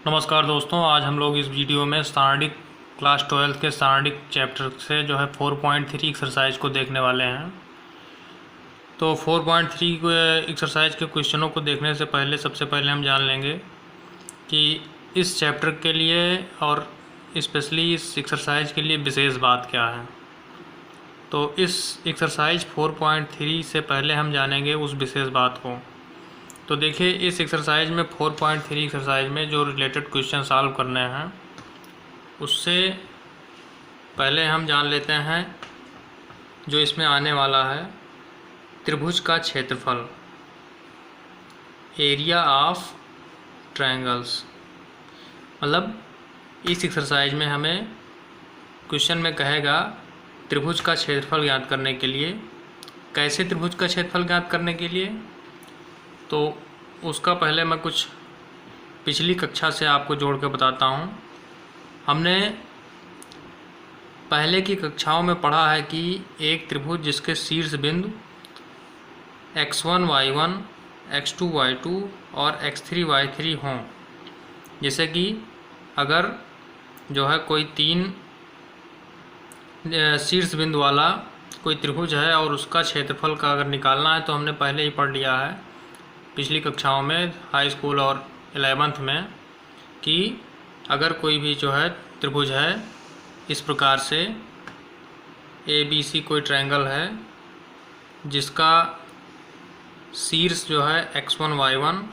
नमस्कार दोस्तों, आज हम लोग इस वीडियो में स्टैटिक क्लास 12 के स्टैटिक चैप्टर से जो है 4.3 एक्सरसाइज को देखने वाले हैं। तो 4.3 एक्सरसाइज के क्वेश्चनों को देखने से पहले सबसे पहले हम जान लेंगे कि इस चैप्टर के लिए और स्पेशली इस एक्सरसाइज के लिए विशेष बात क्या है। तो इस एक्सरसाइज 4.3 से पहले हम जानेंगे उस विशेष बात को। तो देखिए, इस एक्सरसाइज में 4.3 एक्सरसाइज में जो रिलेटेड क्वेश्चन सॉल्व करने हैं उससे पहले हम जान लेते हैं जो इसमें आने वाला है त्रिभुज का क्षेत्रफल, एरिया ऑफ ट्रायंगल्स। मतलब इस एक्सरसाइज में हमें क्वेश्चन में कहेगा त्रिभुज का क्षेत्रफल ज्ञात करने के लिए। कैसे त्रिभुज का क्षेत्रफल ज्ञात करने के लिए, तो उसका पहले मैं कुछ पिछली कक्षा से आपको जोड़ के बताता हूँ। हमने पहले की कक्षाओं में पढ़ा है कि एक त्रिभुज जिसके शीर्ष बिंदु x1 y1, x2 y2 और x3 y3 हों। जैसे कि अगर जो है कोई तीन शीर्ष बिंदु वाला कोई त्रिभुज है और उसका क्षेत्रफल का अगर निकालना है तो हमने पहले ही पढ़ लिया है पिछली कक्षाओं में, हाई स्कूल और 11th में, कि अगर कोई भी जो है त्रिभुज है इस प्रकार से ABC कोई ट्रायंगल है जिसका शीर्ष जो है x1 y1,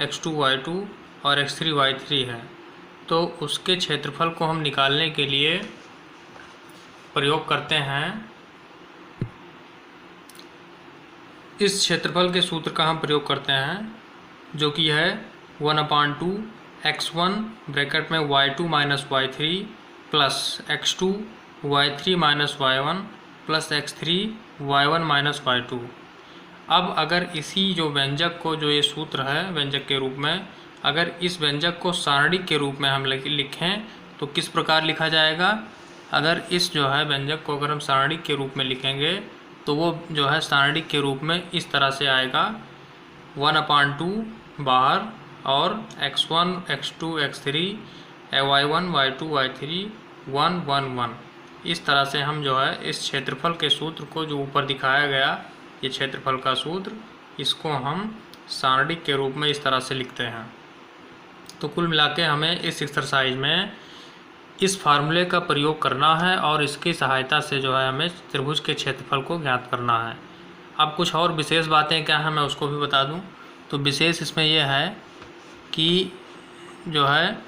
x2 y2 और x3 y3 है, तो उसके क्षेत्रफल को हम निकालने के लिए प्रयोग करते हैं। इस क्षेत्रफल के सूत्र का हम प्रयोग करते हैं जो कि है 1/2 x1 ब्रैकेट में y2 minus y3 plus x2 y3 minus y1 plus x3 y1 minus y2। अब अगर इसी जो व्यंजक को, जो ये सूत्र है व्यंजक के रूप में, अगर इस व्यंजक को सारणिक के रूप में हम लिखें तो किस प्रकार लिखा जाएगा। अगर इस जो है व्यंजक को अगर हम सारणिक के रूप में लिखेंगे तो वो जो है सारणिक के रूप में इस तरह से आएगा 1/2 बाहर और x1 x2 x3 y1 y2 y3 1 1 1। इस तरह से हम जो है इस क्षेत्रफल के सूत्र को, जो ऊपर दिखाया गया ये क्षेत्रफल का सूत्र, इसको हम सारणिक के रूप में इस तरह से लिखते हैं। तो कुल मिला के हमें इस एक्सरसाइज में इस फार्मूले का प्रयोग करना है और इसकी सहायता से जो है हमें त्रिभुज के क्षेत्रफल को ज्ञात करना है। अब कुछ और विशेष बातें क्या हैं मैं उसको भी बता दूं। तो विशेष इसमें यह है कि जो है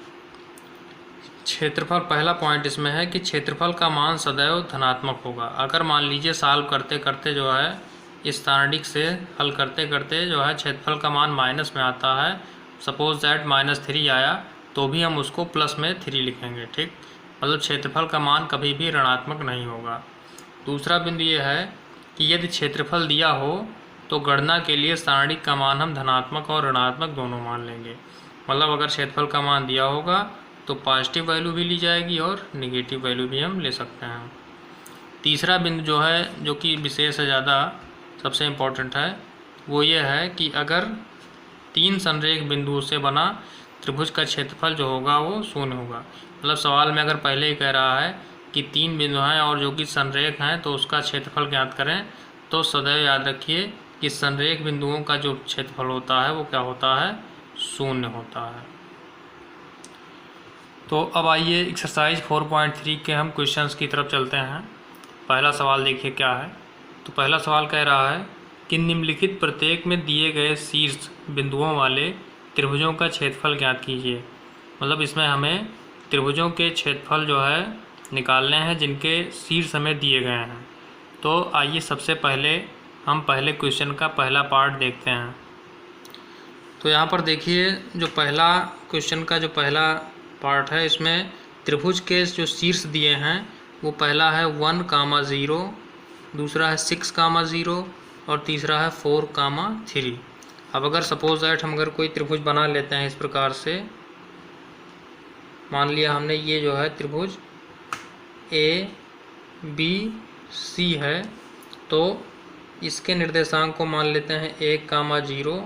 क्षेत्रफल, पहला पॉइंट इसमें है कि क्षेत्रफल का मान सदैव धनात्मक होगा। अगर मान लीजिए सॉल्व करते करते जो है इस सारणिक से हल करते करते जो है क्षेत्रफल का मान माइनस में आता है, सपोज दैट -3 आया, तो भी हम उसको प्लस में 3 लिखेंगे। ठीक, मतलब क्षेत्रफल का मान कभी भी ऋणात्मक नहीं होगा। दूसरा बिंदु ये है कि यदि क्षेत्रफल दिया हो तो गणना के लिए सारणिक का मान हम धनात्मक और ऋणात्मक दोनों मान लेंगे। मतलब अगर क्षेत्रफल का मान दिया होगा तो पॉजिटिव वैल्यू भी ली जाएगी और निगेटिव वैल्यू भी हम ले सकते हैं। तीसरा बिंदु जो है, जो कि विशेष है, ज़्यादा सबसे इम्पोर्टेंट है, वो ये है कि अगर तीन संरेख बिंदुओं से बना त्रिभुज का क्षेत्रफल जो होगा वो शून्य होगा। मतलब सवाल में अगर पहले ही कह रहा है कि तीन बिंदु हैं और जो कि संरेख हैं तो उसका क्षेत्रफल ज्ञात करें, तो सदैव याद रखिए कि संरेख बिंदुओं का जो क्षेत्रफल होता है वो क्या होता है, शून्य होता है। तो अब आइए एक्सरसाइज 4.3 के हम क्वेश्चंस की तरफ चलते हैं। पहला सवाल देखिए क्या है। तो पहला सवाल कह रहा है कि निम्नलिखित प्रत्येक में दिए गए शीर्ष बिंदुओं वाले त्रिभुजों का क्षेत्रफल ज्ञात कीजिए। मतलब इसमें हमें त्रिभुजों के क्षेत्रफल जो है निकालने हैं जिनके शीर्ष हमें दिए गए हैं। तो आइए सबसे पहले हम पहले क्वेश्चन का पहला पार्ट देखते हैं। तो यहाँ पर देखिए, जो पहला क्वेश्चन का जो पहला पार्ट है, इसमें त्रिभुज के जो शीर्ष दिए हैं वो पहला है 1,0, दूसरा है 6,0 और तीसरा है 4,3। अब अगर सपोज दैट हम अगर कोई त्रिभुज बना लेते हैं इस प्रकार से, मान लिया हमने ये जो है त्रिभुज ABC है, तो इसके निर्देशांक को मान लेते हैं 1,0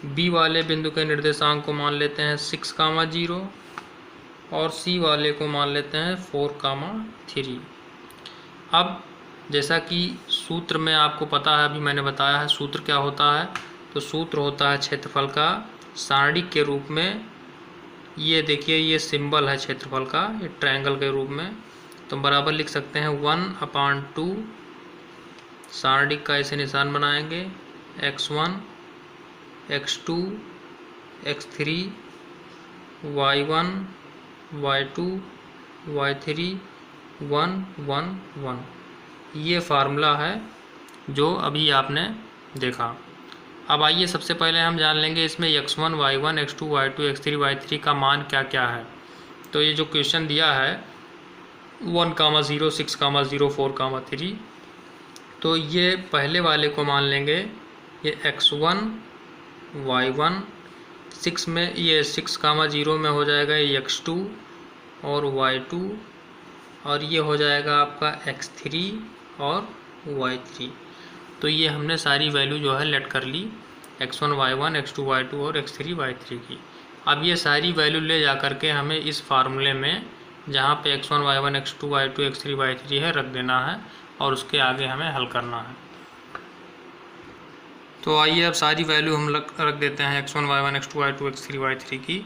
बी वाले बिंदु के निर्देशांक को मान लेते हैं 6,0 और सी वाले को मान लेते हैं 4,3। अब जैसा कि सूत्र में आपको पता है, अभी मैंने बताया है सूत्र क्या होता है। तो सूत्र होता है क्षेत्रफल का सारणिक के रूप में। ये देखिए, ये सिंबल है क्षेत्रफल का, ये ट्रायंगल के रूप में। तो बराबर लिख सकते हैं 1/2, सारणिक का ऐसे निशान बनाएंगे, x1 x2 x3 y1 y2 y3 1 1 1। ये फार्मूला है जो अभी आपने देखा। अब आइए सबसे पहले हम जान लेंगे इसमें x1 y1 x2 y2 x3 y3 का मान क्या क्या है। तो ये जो क्वेश्चन दिया है 1,0 6,0 4,3, तो ये पहले वाले को मान लेंगे, ये x1 y1 6 में, ये 6,0 में हो जाएगा ये x2 और y2, और ये हो जाएगा आपका x3 और y3। तो ये हमने सारी वैल्यू जो है लेट कर ली, x1 y1 x2 y2 और x3 y3 की। अब ये सारी वैल्यू ले जा कर के हमें इस फार्मूले में, जहाँ पे x1 y1 x2 y2 x3 y3 है, रख देना है और उसके आगे हमें हल करना है। तो आइए अब सारी वैल्यू हम रख देते हैं x1 y1 x2 y2 x3 y3 की।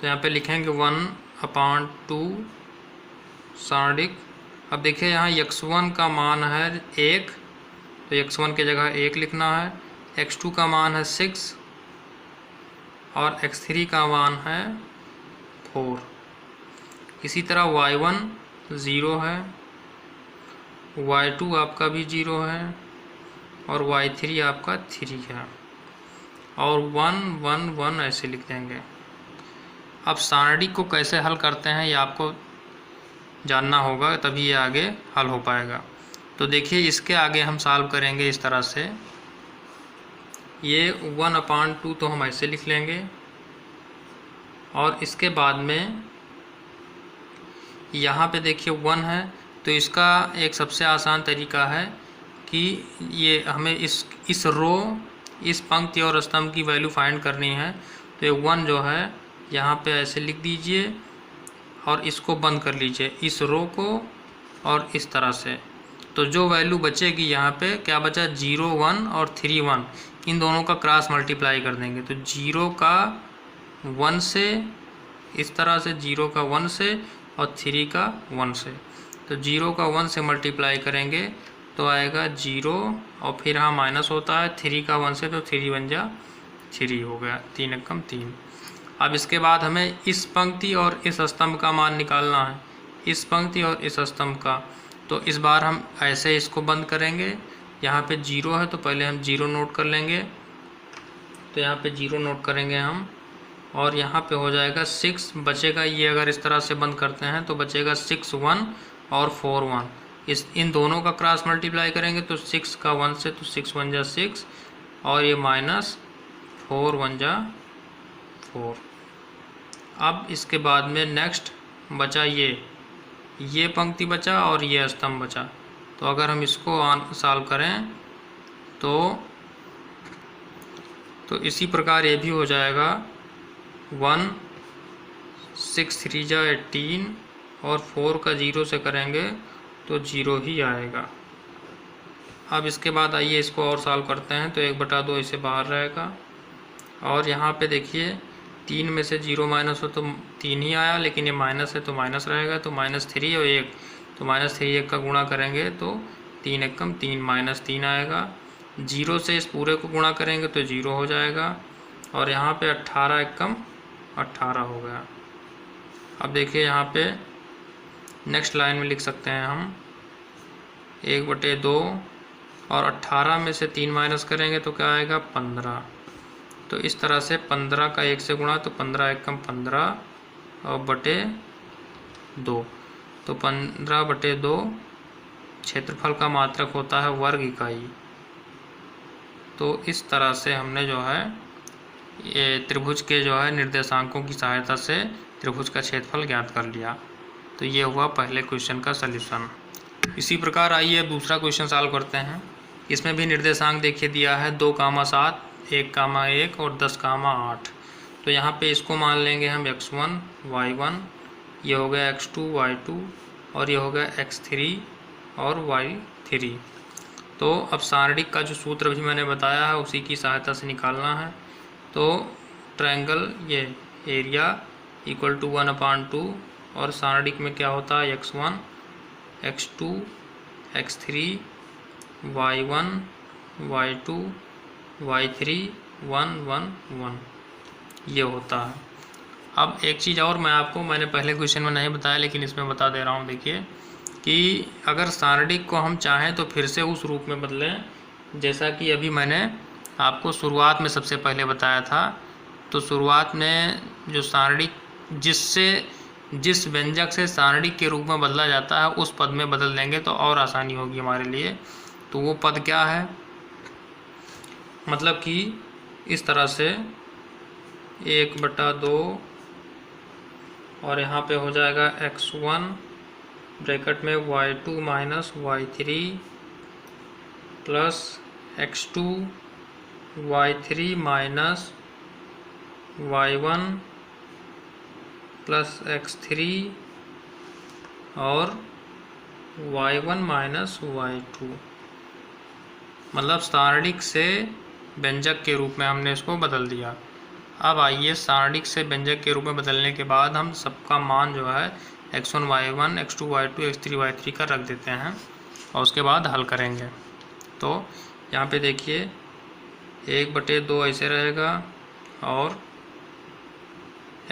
तो यहाँ पे लिखेंगे 1/2 सारणिक। अब देखिए यहाँ x1 का मान है 1, तो x1 की जगह 1 लिखना है। x2 का मान है 6 और x3 का मान है 4। इसी तरह y1 0 है, y2 आपका भी 0 है और y3 आपका 3 है, और 1 1 1 ऐसे लिख देंगे। अब सारणिक को कैसे हल करते हैं ये आपको जानना होगा, तभी ये आगे हल हो पाएगा। तो देखिए, इसके आगे हम सॉल्व करेंगे इस तरह से। ये 1/2 तो हम ऐसे लिख लेंगे, और इसके बाद में यहाँ पे देखिए 1 है, तो इसका एक सबसे आसान तरीका है कि ये हमें इस रो, इस पंक्ति और स्तंभ की वैल्यू फाइंड करनी है। तो ये 1 जो है यहाँ पे ऐसे लिख दीजिए और इसको बंद कर लीजिए, इस रो को, और इस तरह से। तो जो वैल्यू बचेगी यहाँ पे क्या बचा, 0 1 और 3 1, इन दोनों का क्रॉस मल्टीप्लाई कर देंगे। तो 0 का 1 से, इस तरह से 0 का 1 से और 3 का 1 से। तो 0 का 1 से मल्टीप्लाई करेंगे तो आएगा 0, और फिर यहाँ माइनस होता है 3 का 1 से, तो 3 1 जा 3 हो गया, 3 एकम 3। अब इसके बाद हमें इस पंक्ति और इस स्तंभ का मान निकालना है, इस पंक्ति और इस स्तंभ का। तो इस बार हम ऐसे इसको बंद करेंगे। यहाँ पे 0 है तो पहले हम 0 नोट कर लेंगे, तो यहाँ पे 0 नोट करेंगे हम, और यहाँ पे हो जाएगा 6 बचेगा। ये अगर इस तरह से बंद करते हैं तो बचेगा 6 1 और 4 1। इन दोनों का क्रॉस मल्टीप्लाई करेंगे तो 6 का 1 से, तो 6 1 जा 6, और ये माइनस 4 1 जा 4। अब इसके बाद में नेक्स्ट बचा ये पंक्ति बचा और ये स्तंभ बचा। तो अगर हम इसको सॉल्व करें तो इसी प्रकार ये भी हो जाएगा 1 6 3 जा 18, और 4 का 0 से करेंगे तो 0 ही आएगा। अब इसके बाद आइए इसको और सॉल्व करते हैं। तो 1/2 इसे बाहर रहेगा, और यहाँ पे देखिए 3 में से 0 माइनस हो तो 3 ही आया, लेकिन ये माइनस है तो माइनस रहेगा। तो -3 और 1, तो -3 1 का गुणा करेंगे तो 3 एकम 3 -3 आएगा। 0 से इस पूरे को गुणा करेंगे तो 0 हो जाएगा, और यहाँ पे 18 एकम 18 हो गया। अब देखिए यहाँ पे नेक्स्ट लाइन में लिख सकते हैं हम 1/2, और 18 में से 3 माइनस करेंगे तो क्या आएगा 15। तो इस तरह से 15 का 1 से गुणा, तो 15 एकम 15 और बटे 2, तो 15/2 क्षेत्रफल का मात्रक होता है वर्ग इकाई। तो इस तरह से हमने जो है ये त्रिभुज के जो है निर्देशांकों की सहायता से त्रिभुज का क्षेत्रफल ज्ञात कर लिया। तो ये हुआ पहले क्वेश्चन का सलूशन। इसी प्रकार आइए अब दूसरा क्वेश्चन सॉल्व करते हैं। इसमें भी निर्देशांक देखिए दिया है 2,7 1, और 10, 8। तो यहाँ पे इसको मान लेंगे हम x1 y1, ये हो गया x2 y2, और ये हो गया x3 और y3। तो अब सारणिक का जो सूत्र भी मैंने बताया है उसी की सहायता से निकालना है। तो ट्रायंगल ये एरिया इक्वल टू 1/2, और सारणिक में क्या होता है x1 x2 x3 y1 y2 y3 1 1 1 ये होता है। अब एक चीज़ और मैंने पहले क्वेश्चन में नहीं बताया लेकिन इसमें बता दे रहा हूँ। देखिए कि अगर सारणिक को हम चाहें तो फिर से उस रूप में बदलें, जैसा कि अभी मैंने आपको शुरुआत में सबसे पहले बताया था। तो शुरुआत में जो सारणिक जिस व्यंजक से सारणिक के रूप में बदला जाता है उस पद में बदल देंगे तो और आसानी होगी हमारे लिए। तो वो पद क्या है, मतलब कि इस तरह से 1/2, और यहाँ पे हो जाएगा x1 ब्रैकेट में y2 minus y3 plus x2 y3 minus y1 plus x3 और y1 माइनस y2। मतलब सारणिक से व्यंजक के रूप में हमने इसको बदल दिया। अब आइए सारणिक से व्यंजक के रूप में बदलने के बाद हम सबका मान जो है x1 y1 x2 y2 x3 y3 का रख देते हैं और उसके बाद हल करेंगे। तो यहाँ पे देखिए 1/2 ऐसे रहेगा, और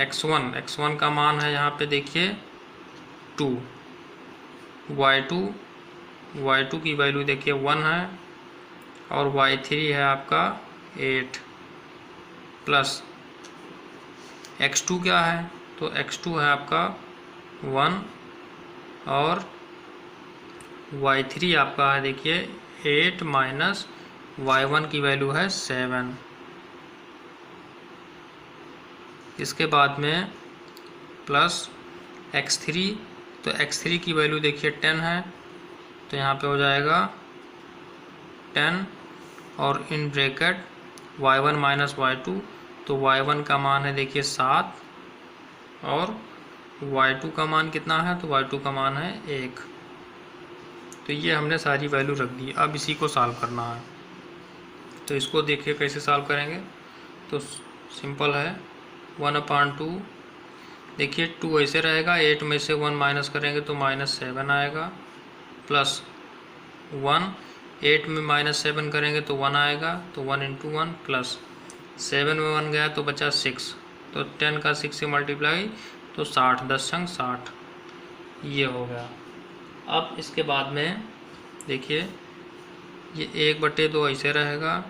x1 का मान है यहाँ पे देखिए 2, y2 की वैल्यू देखिए 1 है, और y3 है आपका 8, प्लस x2 क्या है, तो x2 है आपका 1, और y3 आपका है देखिए 8 माइनस y1 की वैल्यू है 7। इसके बाद में प्लस x3, तो x3 की वैल्यू देखिए 10 है, तो यहाँ पे हो जाएगा 10, और in bracket y1 minus y2, तो y1 का मान है देखिए 7, और y2 का मान कितना है, तो y2 का मान है 1। तो ये हमने सारी वैल्यू रख दी। अब इसी को सॉल्व करना है। तो इसको देखिए कैसे सॉल्व करेंगे। तो सिंपल है 1/2, देखिए 2 ऐसे रहेगा, 8 में से 1 माइनस करेंगे तो -7 आएगा, प्लस 1, 8 में -7 करेंगे तो 1 आएगा, तो 1 × 1 प्लस 7 में 1 गया तो बचा 6, तो 10 का 6 से मल्टीप्लाई तो 60, 10×60 ये हो गया। अब इसके बाद में देखिए ये 1/2 ऐसे रहेगा,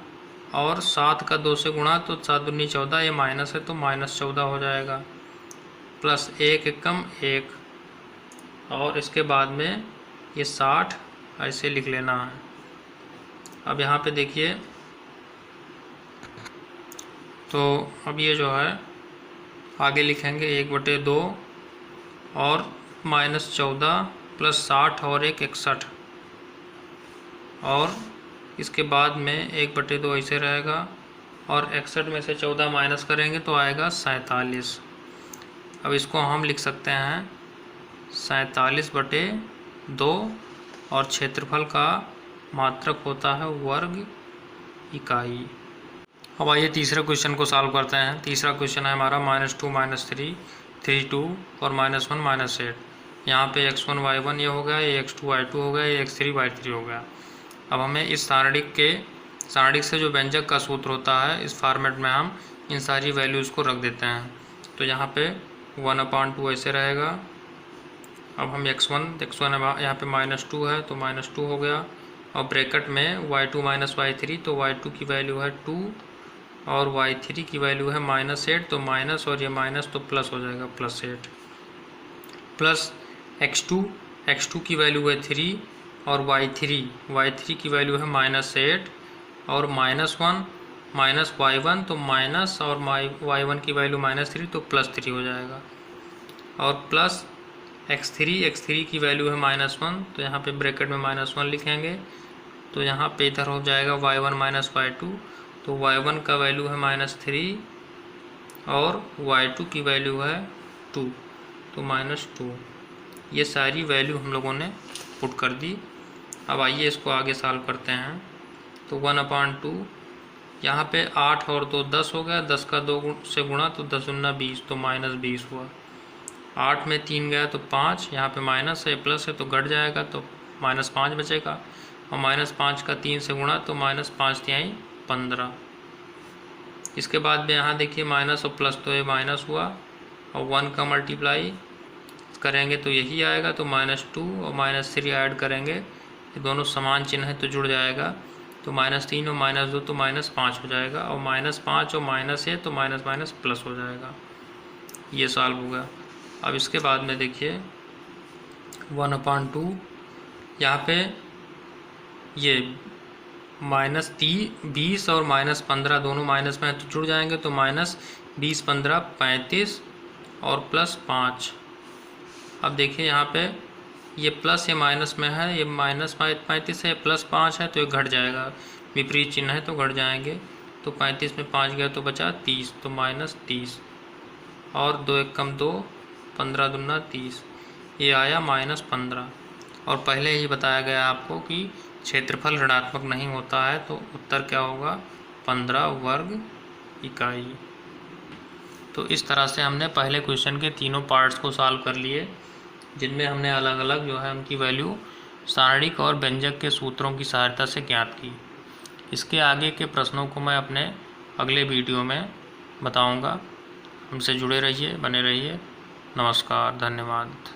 और 7 का 2 से गुणा तो 7 दूनी 14, ये माइनस है तो -14 हो जाएगा, प्लस 1 एकम 1, और इसके बाद में ये 60 ऐसे लिख लेना है। अब यहाँ पे देखिए तो अब ये जो है आगे लिखेंगे 1/2 और -14 प्लस 60 और 1 61, और इसके बाद में 1/2 ऐसे रहेगा, और 61 में से 14 माइनस करेंगे तो आएगा 47। अब इसको हम लिख सकते हैं 47/2, और क्षेत्रफल का मात्रक होता है वर्ग इकाई। अब आइए तीसरे क्वेश्चन को सॉल्व करते हैं। तीसरा क्वेश्चन है हमारा -2 -3 3 2 और -1 -8। यहाँ पे x1 y1 ये हो गया, ये x2 y2 हो गया, ये x3 y3 हो गया। अब हमें इस सारणिक से जो व्यंजक का सूत्र होता है इस फॉर्मेट में हम इन सारी वैल्यूज़ को रख देते हैं। तो यहाँ पे 1/2 ऐसे रहेगा। अब हम x1 यहाँ पे -2 है तो -2 हो गया, और ब्रैकेट में y2 माइनस y3, तो y2 की वैल्यू है 2 और y3 की वैल्यू है -8, तो माइनस और ये माइनस तो प्लस हो जाएगा +8, प्लस x2 की वैल्यू है 3 और y3 की वैल्यू है -8 और -1 माइनस y1, तो माइनस और y1 की वैल्यू -3 तो +3 हो जाएगा, और प्लस x3 की वैल्यू है -1, तो यहाँ पे ब्रैकेट में -1 लिखेंगे, तो यहाँ पे इधर हो जाएगा y1 माइनस y2, तो y1 का वैल्यू है -3 और y2 की वैल्यू है 2, तो -2। ये सारी वैल्यू हम लोगों ने पुट कर दी। अब आइए इसको आगे सॉल्व करते हैं। तो 1/2 यहाँ पे 8 और 2 10 हो गया, 10 का 2 से गुणा तो 10 दूना 20, तो -20 हुआ। 8 में 3 गया तो 5, यहाँ पे माइनस है प्लस है तो घट जाएगा, तो -5 बचेगा। और -5 का 3 से गुणा तो -5 तिहाई 15। इसके बाद में यहाँ देखिए माइनस और प्लस, तो ये माइनस हुआ और 1 का मल्टीप्लाई करेंगे तो यही आएगा, तो -2 और -3 ऐड करेंगे, ये दोनों समान चिन्ह है तो जुड़ जाएगा, तो -3 और -2 तो -5 हो जाएगा, और -5 और माइनस है तो माइनस प्लस हो जाएगा। ये सॉल्व होगा। अब इसके बाद में देखिए 1/2 यहाँ पे ये -20 और -15 दोनों माइनस में है तो जुड़ जाएंगे, तो -20 15 35 और +5। अब देखिए यहाँ पे ये प्लस ये माइनस में है, ये -35 है, +5 है तो ये घट जाएगा, विपरीत चिन्ह है तो घट जाएंगे, तो 35 में 5 गया तो बचा 30, तो -30 और 2 1 कम 2, 15 दूना 30, ये आया -15। और पहले ही बताया गया आपको कि क्षेत्रफल ऋणात्मक नहीं होता है, तो उत्तर क्या होगा 15 वर्ग इकाई। तो इस तरह से हमने पहले क्वेश्चन के तीनों पार्ट्स को सॉल्व कर लिए, जिनमें हमने अलग अलग जो है उनकी वैल्यू सारणिक और व्यंजक के सूत्रों की सहायता से ज्ञात की। इसके आगे के प्रश्नों को मैं अपने अगले वीडियो में बताऊंगा। हमसे जुड़े रहिए, बने रहिए। नमस्कार, धन्यवाद।